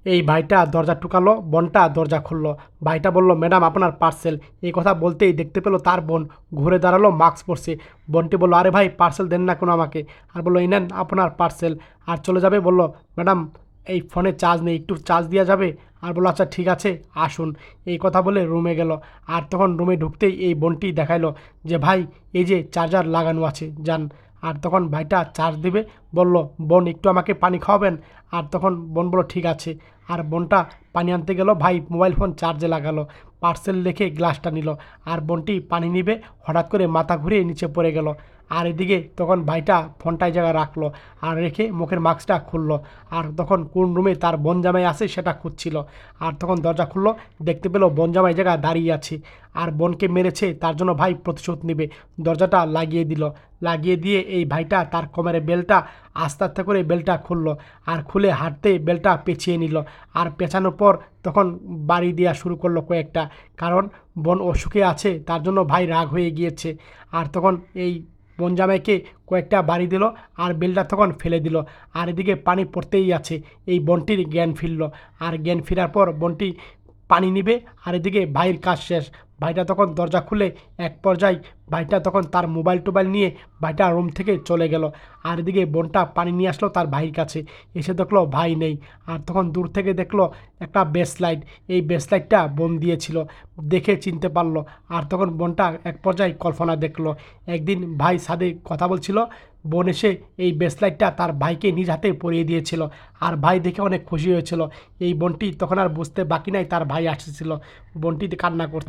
এই ভাইটা দরজা ঠুকালো, বোনটা দরজা খুললো। ভাইটা বলল, ম্যাডাম আপনার পার্সেল। এই কথা বলতেই দেখতে পেলো তার বোন ঘুরে দাঁড়ালো, মাস্ক পরছে। বোনটি বলল, আরে ভাই পার্সেল দেন না কোনো আমাকে। আর বললো, এই নেন আপনার পার্সেল। আর চলে যাবে, বলল, ম্যাডাম এই ফোনে চার্জ নেই, একটু চার্জ দেওয়া যাবে? আর বললো, আচ্ছা ঠিক আছে আসুন। এই কথা বলে রুমে গেল। আর তখন রুমে ঢুকতেই এই বোনটি দেখাইলো যে, ভাই এই যে চার্জার লাগানো আছে, যান। আর তখন ভাইটা চার্জ দিবে, বলল, বোন একটু আমাকে পানি খাওয়াবেন? আর তখন বোন বলল, ঠিক আছে। আর বোনটা পানি আনতে গেল, ভাই মোবাইল ফোন চার্জে লাগালো, পার্সেল রেখে গ্লাসটা নিল। আর বোনটি পানি নিবে, হঠাৎ করে মাথা ঘুরিয়ে নিচে পড়ে গেল। আর এদিকে তখন ভাইটা ফোনটা এই জায়গায় রাখলো, আর রেখে মুখের মাস্কটা খুললো। আর তখন কোন রুমে তার বোন জামাই আছে সেটা খুঁজছিল। আর তখন দরজা খুললো, দেখতে পেলো বোন জামাই জায়গায় দাঁড়িয়ে আছে। আর বোনকে মেরেছে, তার জন্য ভাই প্রতিশোধ নেবে। দরজাটা লাগিয়ে দিল। লাগিয়ে দিয়ে এই ভাইটা তার কোমরের বেল্টটা আস্তে আস্তে করে বেল্টটা খুললো। আর খুলে হাঁটতে বেল্টটা পেঁচিয়ে নিল। আর পেঁচানোর পর তখন বাড়ি দেওয়া শুরু করলো কয়েকটা। কারণ বোন অসুখে আছে, তার জন্য ভাই রাগ হয়ে গিয়েছে। আর তখন এই বোন জামাইকে কয়েকটা বাড়ি দিল। আর বেলটা তখন ফেলে দিল। আর এদিকে পানি পড়তেই আছে। এই বোনটির জ্ঞান ফিরল। আর জ্ঞান ফেরার পর বোনটি পানি নিবে, আর এদিকে ভাইয়ের কাজ শেষ। ভাইটা তখন দরজা খুলে এক পর্যায়ে ভাইটা তখন তার মোবাইল টোবাইল নিয়ে ভাইটা রুম থেকে চলে গেল। আর এদিকে বোনটা পানি নিয়ে আসলো তার ভাইয়ের কাছে। এসে দেখলো ভাই নেই। আর তখন দূর থেকে দেখলো একটা বেস লাইট। এই বেস লাইটটা বোন দিয়েছিল, দেখে চিনতে পারলো। আর তখন বোনটা এক পর্যায়ে কল্পনা দেখলো, একদিন ভাই সাথে কথা বলছিল, বোন এসে এই বেস লাইটটা তার ভাইকে নিজ হাতে পরিয়ে দিয়েছিল। আর ভাই দেখে অনেক খুশি হয়েছিল। এই বোনটি তখন আর বুঝতে বাকি নাই তার ভাই আসছিল। বোনটি কান্না করছে।